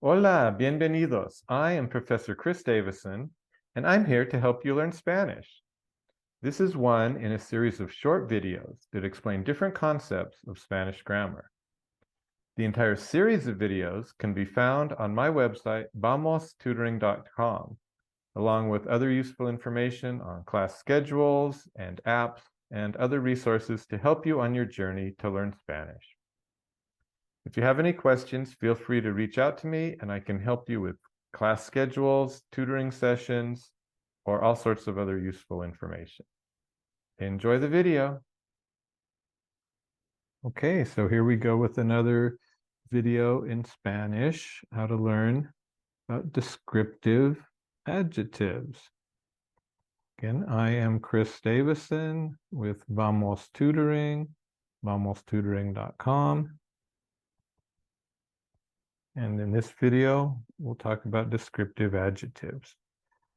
Hola, bienvenidos. I am Professor Chris Davison, and I'm here to help you learn Spanish. This is one in a series of short videos that explain different concepts of Spanish grammar. The entire series of videos can be found on my website, vamostutoring.com, along with other useful information on class schedules and apps and other resources to help you on your journey to learn Spanish. If you have any questions, feel free to reach out to me and I can help you with class schedules, tutoring sessions, or all sorts of other useful information. Enjoy the video. Okay, so here we go with another video in Spanish, how to learn about descriptive adjectives. Again, I am Chris Davison with Vamos Tutoring, vamostutoring.com. And in this video, we'll talk about descriptive adjectives.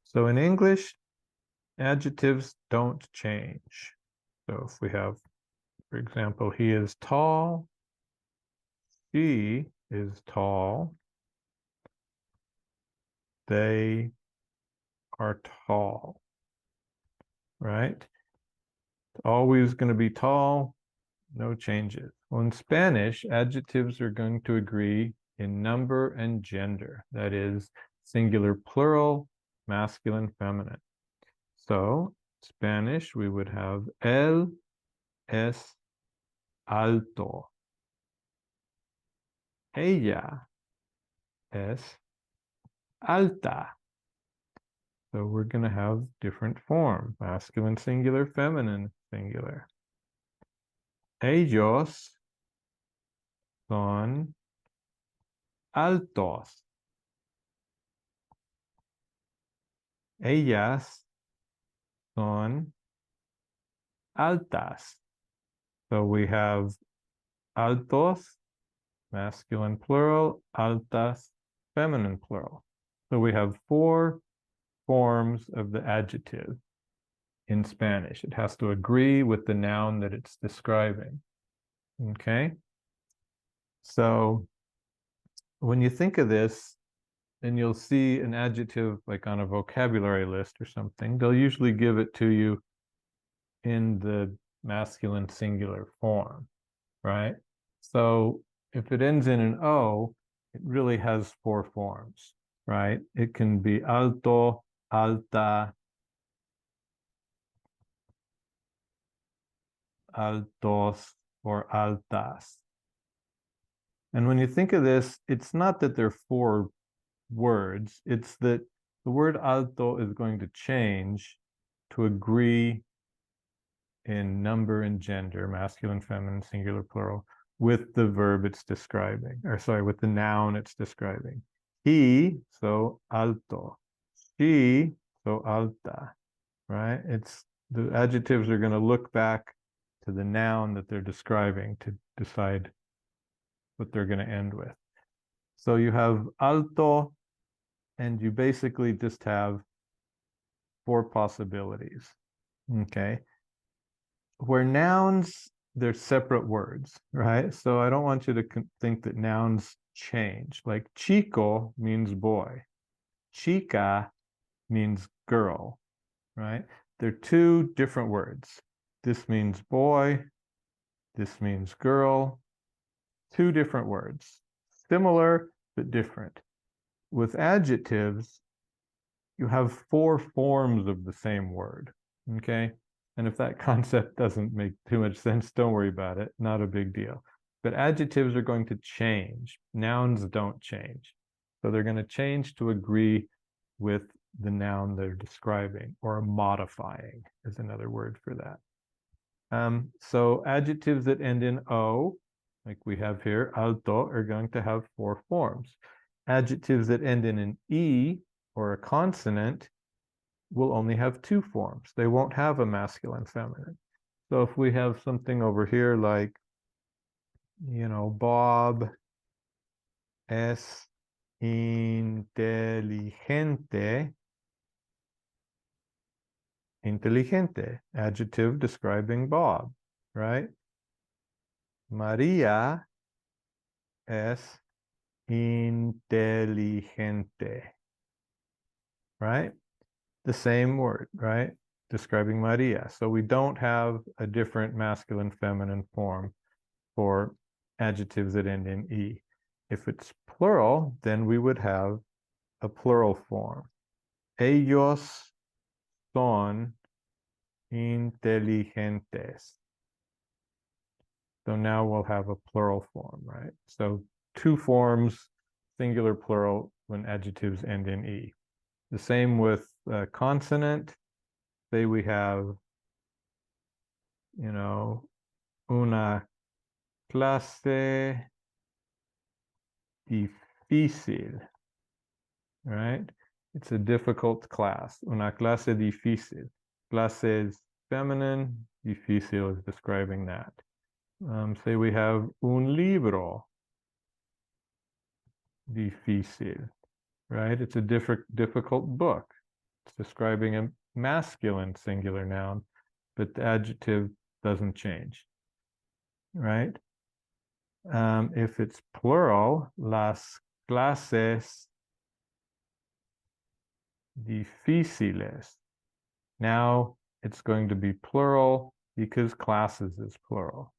So in English, adjectives don't change. So if we have, for example, he is tall, she is tall, they are tall, right? It's always going to be tall, no changes. Well, in Spanish, adjectives are going to agree in number and gender. That is singular, plural, masculine, feminine. So, Spanish, we would have él es alto. Ella es alta. So we're going to have different forms, masculine singular, feminine singular. Ellos son altos. Ellas son altas. So we have altos, masculine plural, altas, feminine plural. So we have four forms of the adjective in Spanish. It has to agree with the noun that it's describing. Okay? So when you think of this, and you'll see an adjective like on a vocabulary list or something, they'll usually give it to you in the masculine singular form, right? So if it ends in an O, it really has four forms, right? It can be alto, alta, altos, or altas. And when you think of this, it's not that they're four words, it's that the word alto is going to change to agree in number and gender, masculine, feminine, singular, plural, with the verb it's describing, or sorry, with the noun it's describing. He, so alto. She, so alta, right? It's the adjectives are going to look back to the noun that they're describing to decide what they're going to end with. So you have alto, and you basically just have four possibilities. Okay. Where nouns, they're separate words, right? So I don't want you to think that nouns change. Like chico means boy, chica means girl, right? They're two different words. This means boy, this means girl, two different words, similar but different. With adjectives, you have four forms of the same word, okay? And if that concept doesn't make too much sense, don't worry about it, not a big deal. But adjectives are going to change. Nouns don't change. So they're going to change to agree with the noun they're describing, or modifying is another word for that. So adjectives that end in O, like we have here, alto, are going to have four forms. Adjectives that end in an E, or a consonant, will only have two forms. They won't have a masculine, feminine. So if we have something over here like, Bob es inteligente, inteligente, adjective describing Bob, right? María es inteligente, inteligente, right? The same word, right? Describing Maria. So we don't have a different masculine, feminine form for adjectives that end in E. If it's plural, then we would have a plural form. Ellos son inteligentes. So now we'll have a plural form, right? So two forms, singular, plural, when adjectives end in E. The same with consonant. Say we have, una clase difícil, right? It's a difficult class. Una clase difícil. Clase is feminine, difícil is describing that. Say we have un libro difícil, right? It's a difficult book. It's describing a masculine singular noun, but the adjective doesn't change, right? If it's plural, las clases difíciles. Now it's going to be plural because classes is plural.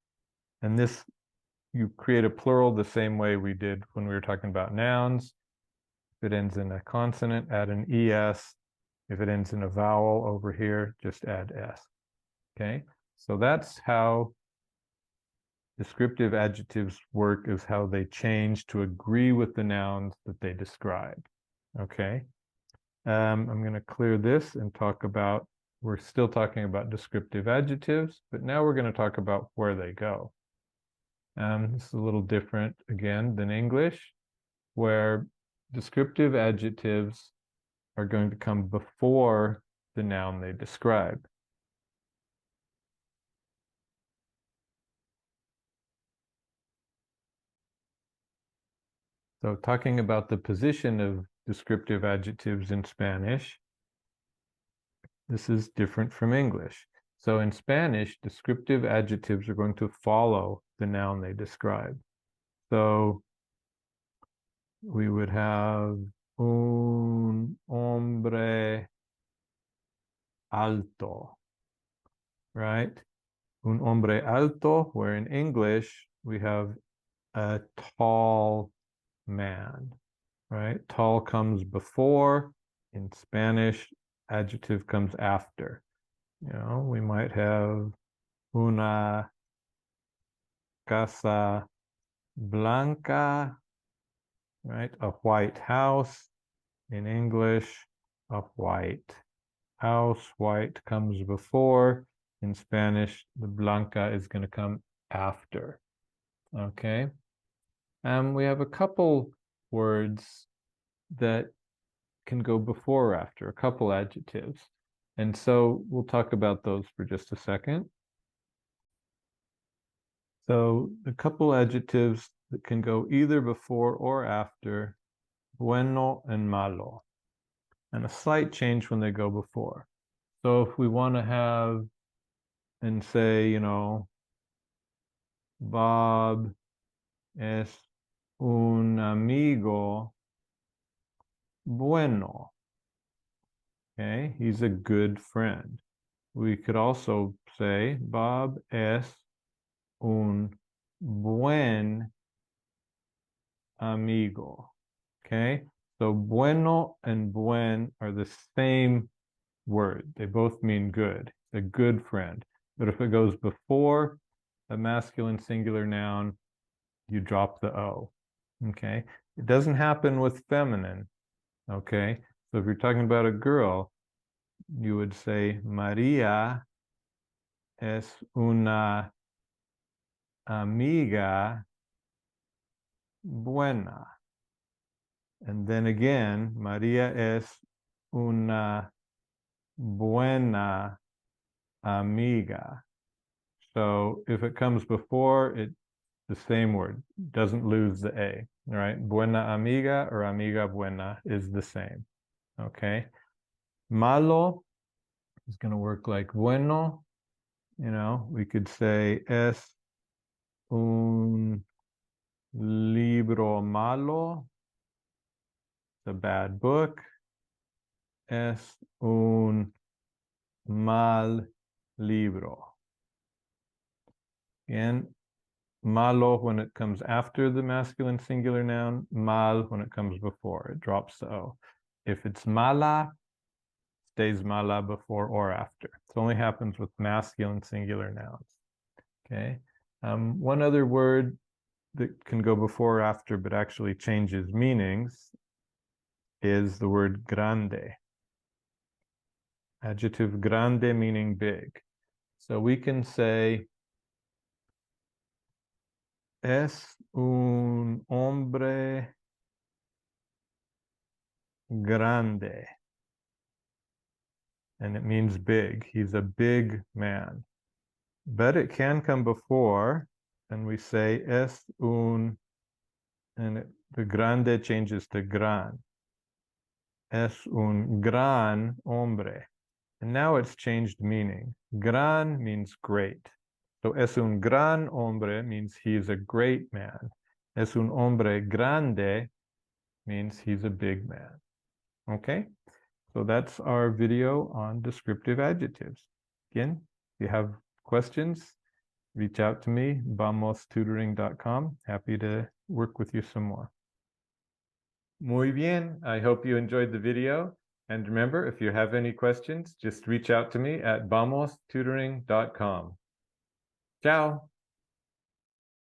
And this, you create a plural the same way we did when we were talking about nouns. If it ends in a consonant, add an ES. If it ends in a vowel over here, just add S. Okay, so that's how descriptive adjectives work, is how they change to agree with the nouns that they describe. Okay, I'm going to clear this and talk about, we're still talking about descriptive adjectives, but now we're going to talk about where they go. This is a little different again than English, where descriptive adjectives are going to come before the noun they describe. So talking about the position of descriptive adjectives in Spanish, this is different from English. So in Spanish, descriptive adjectives are going to follow the noun they describe. So we would have un hombre alto, right? Un hombre alto, where in English we have a tall man, right? Tall comes before. In Spanish, adjective comes after. We might have una casa blanca, right? A white house. In English, a white house. White comes before. In Spanish, the blanca is going to come after. Okay. We have a couple words that can go before or after, a couple adjectives. And so we'll talk about those for just a second. So a couple adjectives that can go either before or after, bueno and malo, and a slight change when they go before. So if we want to have and say, Bob es un amigo bueno. Okay, he's a good friend. We could also say Bob es un buen amigo. Okay, so bueno and buen are the same word. They both mean good. A good friend. But if it goes before a masculine singular noun, you drop the O. Okay, it doesn't happen with feminine. Okay, so if you're talking about a girl, you would say María es una amiga buena. And then again, María es una buena amiga. So if it comes before, it's the same word, doesn't lose the A, right? Buena amiga or amiga buena is the same, okay? Malo is going to work like bueno. We could say es un libro malo, a bad book. Es un mal libro. Again, malo when it comes after the masculine singular noun, mal when it comes before. It drops the O. If it's mala, stays mala before or after. It only happens with masculine singular nouns. Okay. One other word that can go before or after but actually changes meanings is the word grande. Adjective grande meaning big. So we can say es un hombre grande. And it means big. He's a big man. But it can come before, and we say es un, and the grande changes to gran. Es un gran hombre. And now it's changed meaning. Gran means great. So es un gran hombre means he's a great man. Es un hombre grande means he's a big man. Okay? So that's our video on descriptive adjectives. Again, if you have questions, reach out to me, vamostutoring.com. Happy to work with you some more. Muy bien. I hope you enjoyed the video. And remember, if you have any questions, just reach out to me at vamostutoring.com. Ciao.